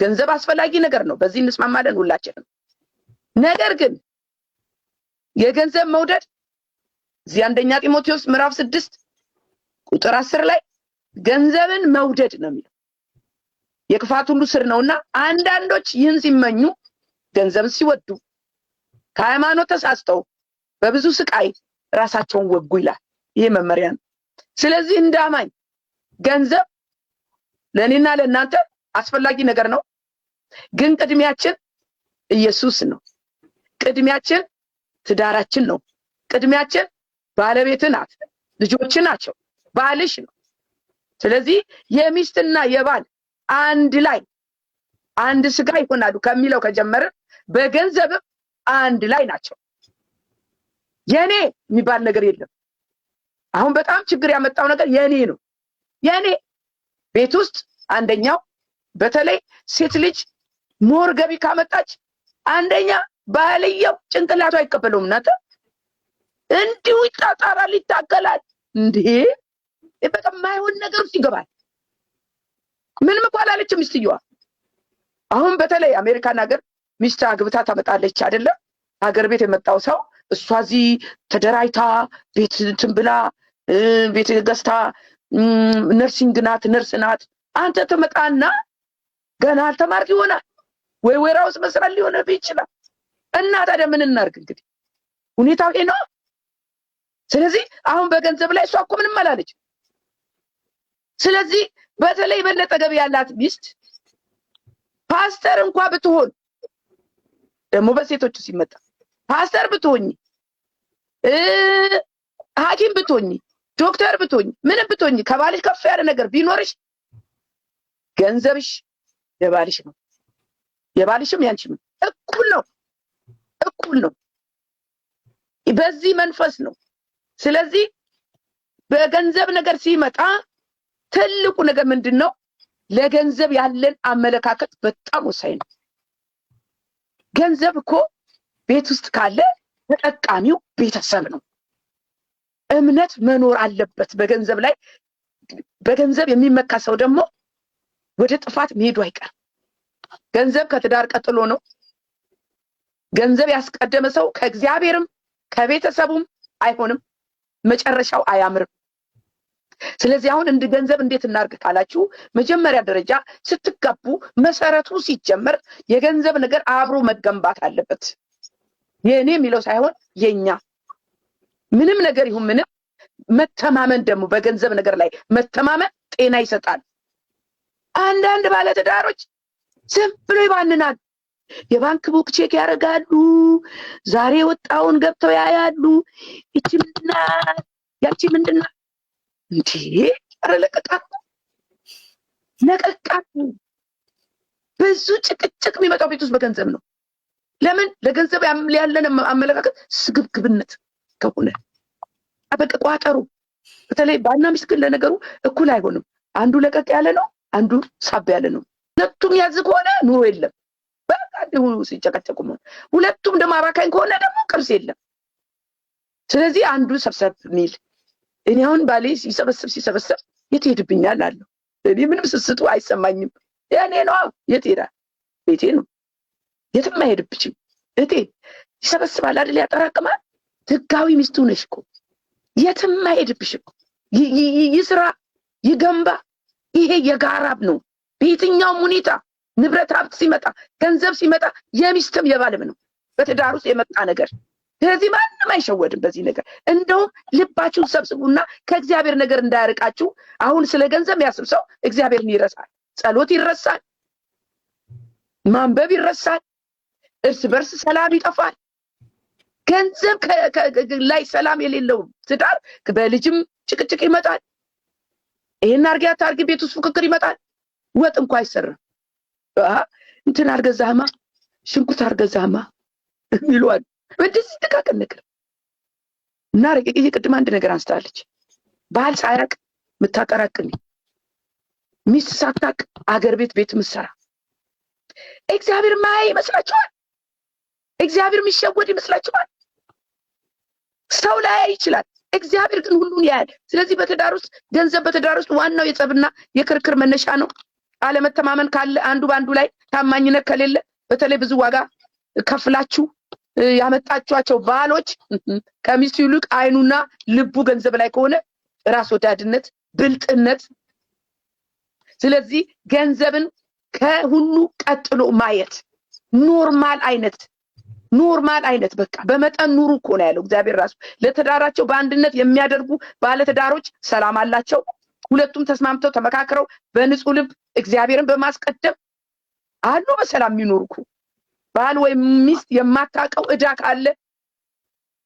ገንዘብ አስፈላጊ ነገር ነው። በዚህ እንስማማለን ሁላችንም። ነገር ግን የገንዘብ መውደድ እዚህ አንደኛ ጢሞቴዎስ ምዕራፍ 6:10 ላይ ገንዘብን መውደድ ነው የሚለው የክፋት ሁሉ ስር ነውና አንዳንዶች ይህን ሲመኙ ገንዘብን ሲወዱ ከሃይማኖት ተሳስተው በብዙ ስቃይ ራሳቸውን ወጉ ይላል። ይሄ መመሪያ ነው። ስለዚህ እንዳማኝ ገንዘብ ለኔና ለእናንተ አስፈላጊ ነገር ነው። ግን ቅድሚያችን ኢየሱስ ነው። ቅድሚያችን ትዳራችን ነው። ቅድሚያችን ባለቤት ናት፣ ልጆች ናቸው፣ ባልሽ ነው። ስለዚህ የሚስትና የባል አንድ ላይ አንድ ስጋ ይሆናሉ ከሚለው ከጀመረ በገንዘብ አንድ ላይ ናቸው። የኔ የሚባል ነገር የለም። አሁን በጣም ችግር ያመጣው ነገር የኔ ነው። የኔ ቤት ውስጥ አንደኛው በተለይ ሴት ልጅ ሞር ገቢ ካመጣች አንደኛ ባልየው ጭንቅላቱ አይቀበለውም እናንተ እንዲሁ ይጣጣራል ይታገላል እንዴ በቃ ማይሆን ነገር ውስጥ ይገባል ምንም እንኳን አላለችም ሚስትየዋ አሁን በተለይ አሜሪካን ሀገር ሚስት አግብታ ታመጣለች አይደለ ሀገር ቤት የመጣው ሰው እሷዚ ተደራይታ ቤት ትንብላ ቤት ገዝታ ነርሲንግ ናት ነርስ ናት አንተ ተመጣና ገና አልተማርክ ይሆናል ወይ ወራውስ መስራት ሊሆን ይችላል እና ታዲያ ምን እናርግ እንግዲህ ሁኔታው ይሄ ነው ስለዚህ አሁን በገንዘብ ላይ እሷ እኮ ምንም አላለች ስለዚህ በተለይ በለጠ ገቢ ያላት ሚስት ፓስተር እንኳን ብትሆን ደሞ በሴቶቹ ሲመጣ ፓስተር ብትሆኝ ሐኪም ብትሆኝ ዶክተር ብትሆኝ ምንም ብትሆኝ ከባልሽ ከፍ ያለ ነገር ቢኖርሽ ገንዘብሽ የባልሽ ነው የባልሽም ያንቺም እኩል ነው በዚህ መንፈስ ነው ስለዚህ በገንዘብ ነገር ሲመጣ ትልቁ ነገር ምንድነው ለገንዘብ ያለን አመለካከት በጣም ወሳኝ ነው ገንዘብ እኮ ቤት ውስጥ ካለ ተጠቃሚው ቤተሰብ ነው እምነት መኖር አለበት በገንዘብ ላይ በገንዘብ የሚመካ ሰው ደግሞ ወደ ጥፋት መሄዱ አይቀርም ገንዘብ ከትዳር ቀጥሎ ነው ገንዘብ ያስቀደመ ሰው ከእግዚአብሔርም ከቤተሰቡም አይሆንም መጨረሻው አያምርም ስለዚህ አሁን እንደ ገንዘብ እንዴት እናርግ ካላችሁ መጀመሪያ ደረጃ ስትጋቡ መሰረቱ ሲጀመር የገንዘብ ነገር አብሮ መገንባት አለበት የኔ የሚለው ሳይሆን የኛ ምንም ነገር ይሁን ምንም መተማመን ደግሞ በገንዘብ ነገር ላይ መተማመን ጤና ይሰጣል አንዳንድ ባለትዳሮች ዝም ብሎ ይባንናል የባንክ ቡክ ቼክ ያደርጋሉ ዛሬ ወጣውን ገብተው ያያሉ እቺ ምንድና ያቺ ምንድና እንዴ አረለቀቃት ብዙ ጭቅጭቅ የሚመጣው ቤት ውስጥ በገንዘብ ነው ለምን ለገንዘብ ያለን አመለካከት ስግብግብነት ከሆነ አበቀ ቋጠሩ በተለይ ባልና ሚስት ግን ለነገሩ እኩል አይሆንም አንዱ ለቀቅ ያለ ነው አንዱ ሳብ ያለ ነው ሁለቱም ያዝ ከሆነ ኑሮ የለም በቃ እንደው ሲጨቀጨቁ ነው ሁለቱም ደግሞ አባካኝ ከሆነ ደግሞ ቅርስ የለም ስለዚህ አንዱ ሰብሰብ ሚል እኔ አሁን ባሌ ሲሰበሰብ የት ሄድብኛል አለው እኔ ምንም ስስቱ አይሰማኝም ያኔ ነው የት ሄዳ ቤቴ ነው የትም አይሄድብችም እቴ ይሰበስባል አይደል ያጠራቅማል ህጋዊ ሚስቱ ነሽ እኮ የትም አይሄድብሽም ይስራ ይገንባ ይሄ የጋራብ ነው በየትኛው ሁኔታ ንብረት ሀብት ሲመጣ ገንዘብ ሲመጣ የሚስትም የባልም ነው በትዳር ውስጥ የመጣ ነገር ስለዚህ ማንም አይሸወድም በዚህ ነገር እንደውም ልባችሁን ሰብስቡና ከእግዚአብሔር ነገር እንዳያርቃችሁ አሁን ስለ ገንዘብ ያስብ ሰው እግዚአብሔርን ይረሳል ጸሎት ይረሳል ማንበብ ይረሳል እርስ በርስ ሰላም ይጠፋል ገንዘብ ላይ ሰላም የሌለው ትዳር በልጅም ጭቅጭቅ ይመጣል ይሄን አርጊያ ታርጊ ቤት ውስጥ ፍክክር ይመጣል ወጥ እንኳን አይሰራም እንትን አርገዛህማ ሽንኩርት አርገዛህማ ይሏል በዚህ ተካከለ ነገር እና ረቂቅ ቅድም አንድ ነገር አንስታለች ባል ሳያቅ ምታቀራቅኝ ሚስት ሳታቅ አገር ቤት ምሰራ እግዚአብሔር ማይ ይመስላችኋል እግዚአብሔር የሚሸወድ ይመስላችኋል ሰው ላይ ይችላል እግዚአብሔር ግን ሁሉን ያያል ስለዚህ በትዳር ውስጥ ገንዘብ በትዳር ውስጥ ዋናው የጸብና የክርክር መነሻ ነው አለመተማመን ካለ አንዱ ባንዱ ላይ ታማኝነት ከሌለ በተለይ ብዙ ዋጋ ከፍላችሁ ያመጣችኋቸው ባሎች ከሚስቱ ይልቅ አይኑና ልቡ ገንዘብ ላይ ከሆነ ራስ ወዳድነት ብልጥነት ስለዚህ ገንዘብን ከሁሉ ቀጥሎ ማየት ኖርማል አይነት በቃ በመጠን ኑሩ እኮ ነው ያለው እግዚአብሔር ራሱ ለትዳራቸው በአንድነት የሚያደርጉ ባለትዳሮች ሰላም አላቸው ሁለቱም ተስማምተው ተመካክረው በንጹህ ልብ እግዚአብሔርን በማስቀደም አሉ በሰላም የሚኖሩኩ ባል ወይ ሚስት የማታቀው እዳ ካለ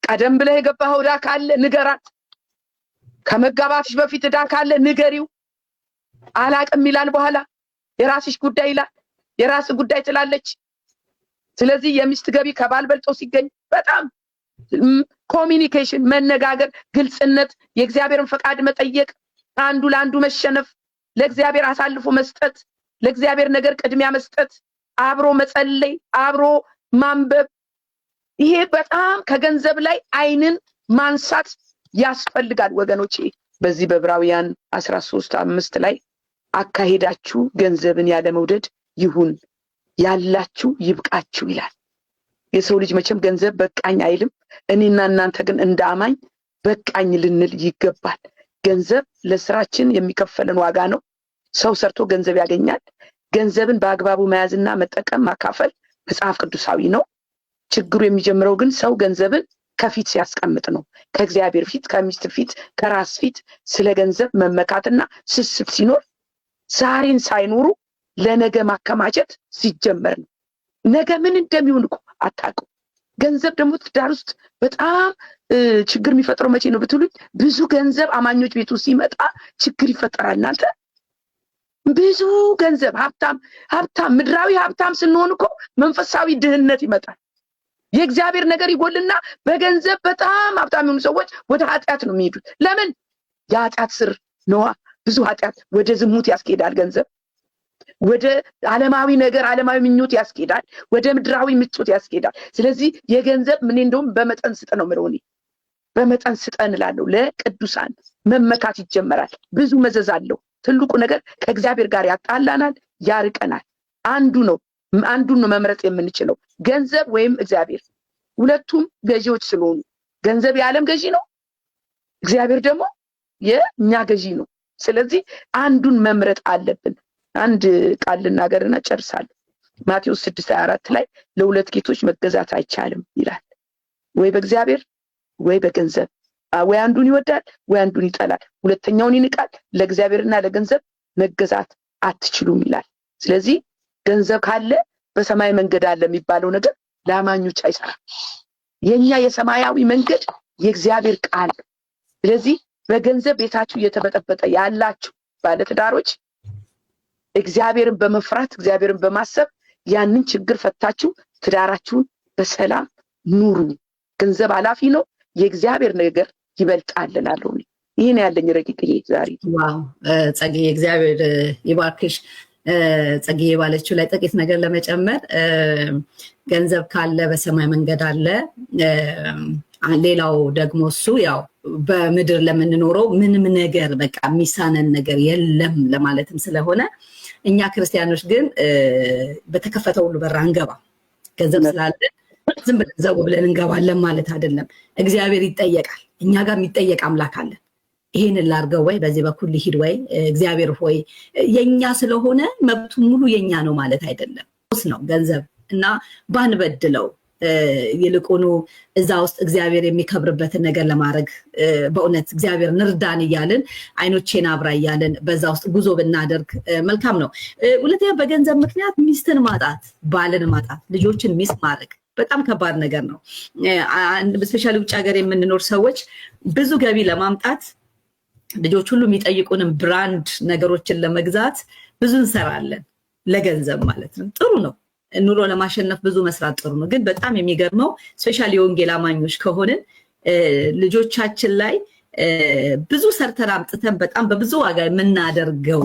ቀደም ብለህ የገባኸው እዳ ካለ ንገራት ከመጋባትሽ በፊት እዳ ካለ ንገሪው አላቅም ይላል በኋላ የራስሽ ጉዳይ ይላል የራስ ጉዳይ ትላለች ስለዚህ የሚስት ገቢ ከባል በልጦ ሲገኝ በጣም ኮሚኒኬሽን መነጋገር ግልጽነት የእግዚአብሔርን ፈቃድ መጠየቅ አንዱ ለአንዱ መሸነፍ፣ ለእግዚአብሔር አሳልፎ መስጠት፣ ለእግዚአብሔር ነገር ቅድሚያ መስጠት፣ አብሮ መጸለይ፣ አብሮ ማንበብ። ይሄ በጣም ከገንዘብ ላይ አይንን ማንሳት ያስፈልጋል ወገኖቼ። በዚህ በዕብራውያን 13:5 ላይ አካሄዳችሁ ገንዘብን ያለ መውደድ ይሁን፣ ያላችሁ ይብቃችሁ ይላል። የሰው ልጅ መቼም ገንዘብ በቃኝ አይልም። እኔና እናንተ ግን እንደ አማኝ በቃኝ ልንል ይገባል። ገንዘብ ለስራችን የሚከፈለን ዋጋ ነው። ሰው ሰርቶ ገንዘብ ያገኛል። ገንዘብን በአግባቡ መያዝና መጠቀም ማካፈል መጽሐፍ ቅዱሳዊ ነው። ችግሩ የሚጀምረው ግን ሰው ገንዘብን ከፊት ሲያስቀምጥ ነው። ከእግዚአብሔር ፊት፣ ከሚስት ፊት፣ ከራስ ፊት ስለ ገንዘብ መመካትና ስስት ሲኖር ዛሬን ሳይኖሩ ለነገ ማከማቸት ሲጀመር ነው። ነገ ምን እንደሚሆን እኮ አታውቅም። ገንዘብ ደግሞ ትዳር ውስጥ በጣም ችግር የሚፈጥረው መቼ ነው ብትሉኝ፣ ብዙ ገንዘብ አማኞች ቤቱ ሲመጣ ችግር ይፈጠራል። እናንተ ብዙ ገንዘብ ሀብታም ምድራዊ ሀብታም ስንሆን እኮ መንፈሳዊ ድህነት ይመጣል። የእግዚአብሔር ነገር ይጎልና በገንዘብ በጣም ሀብታም የሆኑ ሰዎች ወደ ኃጢአት ነው የሚሄዱት። ለምን? የኃጢአት ስር ነዋ። ብዙ ኃጢአት ወደ ዝሙት ያስኬዳል። ገንዘብ ወደ ዓለማዊ ነገር፣ ዓለማዊ ምኞት ያስኬዳል። ወደ ምድራዊ ምቾት ያስኬዳል። ስለዚህ የገንዘብ ምን እንደውም በመጠን ስጠ ነው ምለው። እኔ በመጠን ስጠን እላለሁ። ለቅዱሳን መመካት ይጀመራል። ብዙ መዘዝ አለው። ትልቁ ነገር ከእግዚአብሔር ጋር ያጣላናል፣ ያርቀናል። አንዱን ነው መምረጥ የምንችለው፣ ገንዘብ ወይም እግዚአብሔር። ሁለቱም ገዢዎች ስለሆኑ ገንዘብ የዓለም ገዢ ነው፣ እግዚአብሔር ደግሞ የእኛ ገዢ ነው። ስለዚህ አንዱን መምረጥ አለብን። አንድ ቃል ልናገርና ጨርሳለሁ። ማቴዎስ 6:24 ላይ ለሁለት ጌቶች መገዛት አይቻልም ይላል። ወይ በእግዚአብሔር ወይ በገንዘብ፣ ወይ አንዱን ይወዳል ወይ አንዱን ይጠላል፣ ሁለተኛውን ይንቃል። ለእግዚአብሔርና ለገንዘብ መገዛት አትችሉም ይላል። ስለዚህ ገንዘብ ካለ በሰማይ መንገድ አለ የሚባለው ነገር ለአማኞች አይሰራም። የኛ የሰማያዊ መንገድ የእግዚአብሔር ቃል። ስለዚህ በገንዘብ ቤታችሁ እየተበጠበጠ ያላችሁ ባለትዳሮች እግዚአብሔርን በመፍራት እግዚአብሔርን በማሰብ ያንን ችግር ፈታችሁ ትዳራችሁን በሰላም ኑሩ። ገንዘብ ኃላፊ ነው፣ የእግዚአብሔር ነገር ይበልጣልናለሁ። ይሄን ያለኝ ረቂቅዬ ዛሬ።
ዋው ጸግዬ እግዚአብሔር ይባርክሽ። ጸግዬ ባለችው ላይ ጥቂት ነገር ለመጨመር ገንዘብ ካለ በሰማይ መንገድ አለ። ሌላው ደግሞ እሱ ያው በምድር ለምንኖረው ምንም ነገር በቃ የሚሳነን ነገር የለም ለማለትም ስለሆነ እኛ ክርስቲያኖች ግን በተከፈተው ሁሉ በር አንገባ። ገንዘብ ስላለ ዝም ብለን ዘው ብለን እንገባለን ማለት አይደለም። እግዚአብሔር ይጠየቃል። እኛ ጋር የሚጠየቅ አምላክ አለ። ይሄን ላርገው ወይ በዚህ በኩል ሊሂድ ወይ እግዚአብሔር ሆይ የኛ ስለሆነ መብቱ ሙሉ የኛ ነው ማለት አይደለም። ነው ገንዘብ እና ባንበድለው ይልቁኑ እዛ ውስጥ እግዚአብሔር የሚከብርበትን ነገር ለማድረግ በእውነት እግዚአብሔር ንርዳን እያልን አይኖቼን አብራ እያልን በዛ ውስጥ ጉዞ ብናደርግ መልካም ነው። ሁለተኛ በገንዘብ ምክንያት ሚስትን ማጣት፣ ባልን ማጣት፣ ልጆችን ሚስ ማድረግ በጣም ከባድ ነገር ነው። ስፔሻሊ ውጭ ሀገር የምንኖር ሰዎች ብዙ ገቢ ለማምጣት ልጆች ሁሉ የሚጠይቁንም ብራንድ ነገሮችን ለመግዛት ብዙ እንሰራለን። ለገንዘብ ማለት ነው። ጥሩ ነው። ኑሮ ለማሸነፍ ብዙ መስራት ጥሩ ነው። ግን በጣም የሚገርመው ስፔሻሊ የወንጌል አማኞች ከሆንን ልጆቻችን ላይ ብዙ ሰርተን አምጥተን በጣም በብዙ ዋጋ የምናደርገው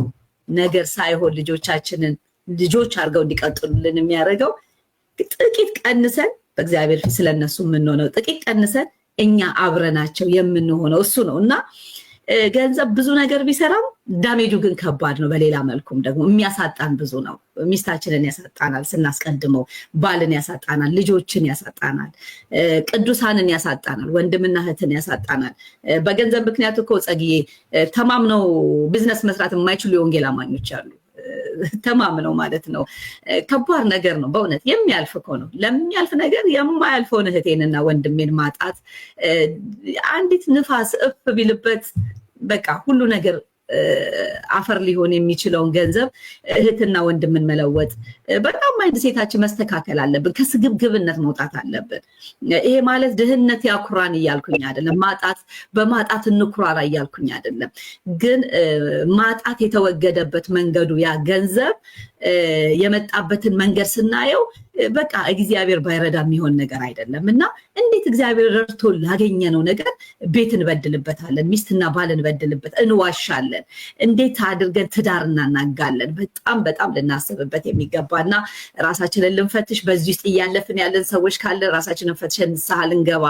ነገር ሳይሆን ልጆቻችንን ልጆች አድርገው እንዲቀጥሉልን የሚያደርገው ጥቂት ቀንሰን በእግዚአብሔር ፊት ስለነሱ የምንሆነው ጥቂት ቀንሰን እኛ አብረናቸው የምንሆነው እሱ ነው እና ገንዘብ ብዙ ነገር ቢሰራም ዳሜጁ ግን ከባድ ነው። በሌላ መልኩም ደግሞ የሚያሳጣን ብዙ ነው። ሚስታችንን ያሳጣናል ስናስቀድመው፣ ባልን ያሳጣናል፣ ልጆችን ያሳጣናል፣ ቅዱሳንን ያሳጣናል፣ ወንድምና እህትን ያሳጣናል። በገንዘብ ምክንያት እኮ ጸግዬ ተማምነው ቢዝነስ መስራት የማይችሉ የወንጌል አማኞች አሉ። ተማምነው ማለት ነው። ከባድ ነገር ነው በእውነት። የሚያልፍ እኮ ነው። ለሚያልፍ ነገር የማያልፈውን እህቴንና ወንድሜን ማጣት፣ አንዲት ንፋስ እፍ ቢልበት በቃ ሁሉ ነገር አፈር ሊሆን የሚችለውን ገንዘብ እህትና ወንድምን መለወጥ በጣም ማይንድ ሴታችን መስተካከል አለብን። ከስግብግብነት መውጣት አለብን። ይሄ ማለት ድህነት ያኩራን እያልኩኝ አይደለም። በማጣት እንኩራራ እያልኩኝ አይደለም። ግን ማጣት የተወገደበት መንገዱ ያ ገንዘብ የመጣበትን መንገድ ስናየው በቃ እግዚአብሔር ባይረዳ የሚሆን ነገር አይደለም እና እንዴት እግዚአብሔር ረድቶ ላገኘነው ነገር ቤት እንበድልበታለን፣ ሚስትና ባል እንበድልበት፣ እንዋሻለን፣ እንዴት አድርገን ትዳር እናናጋለን? በጣም ልናስብበት የሚገባና ራሳችንን ልንፈትሽ በዚህ ውስጥ እያለፍን ያለን ሰዎች ካለ ራሳችንን ፈትሸን ንስሐ ልንገባ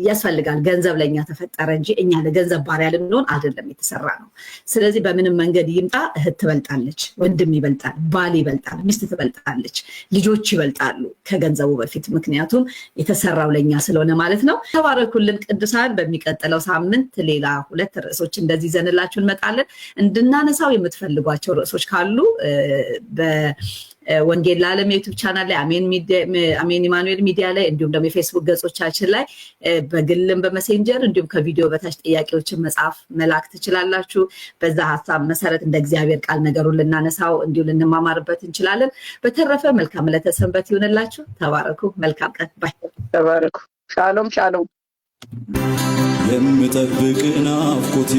ያስፈልጋል። ገንዘብ ለኛ ተፈጠረ እንጂ እኛ ለገንዘብ ባሪያ ልንሆን አይደለም የተሰራ ነው። ስለዚህ በምንም መንገድ ይምጣ እህት ትበልጣለች፣ ወንድም ይበልጣል፣ ባል ይበልጣል፣ ሚስት ትበልጣለች፣ ልጆች ይበልጣሉ ከገንዘቡ በፊት ምክንያቱም የተሰራው ለኛ ስለሆነ ማለት ነው። ተባረኩልን ቅዱሳን። በሚቀጥለው ሳምንት ሌላ 2 ርዕሶች እንደዚህ ዘንላችሁ እንመጣለን። እንድናነሳው የምትፈልጓቸው ርዕሶች ካሉ በወንጌል ለዓለም የዩቲዩብ ቻናል ላይ አሜን ኢማኑኤል ሚዲያ ላይ እንዲሁም ደግሞ የፌስቡክ ገጾቻችን ላይ በግልም በመሴንጀር እንዲሁም ከቪዲዮ በታች ጥያቄዎችን መላክ ትችላላችሁ። በዛ ሐሳብ መሰረት እንደ እግዚአብሔር ቃል ነገሩን ልናነሳው እንዲሁ ልንማማርበት እንችላለን። በተረፈ መልካም ለተሰንበት ይሁንላችሁ። ተባረኩ። መልካም ቀን። ባይ።
ተባረኩ። ሻሎም ሻሎም።
የምጠብቅ ናፍቆቴ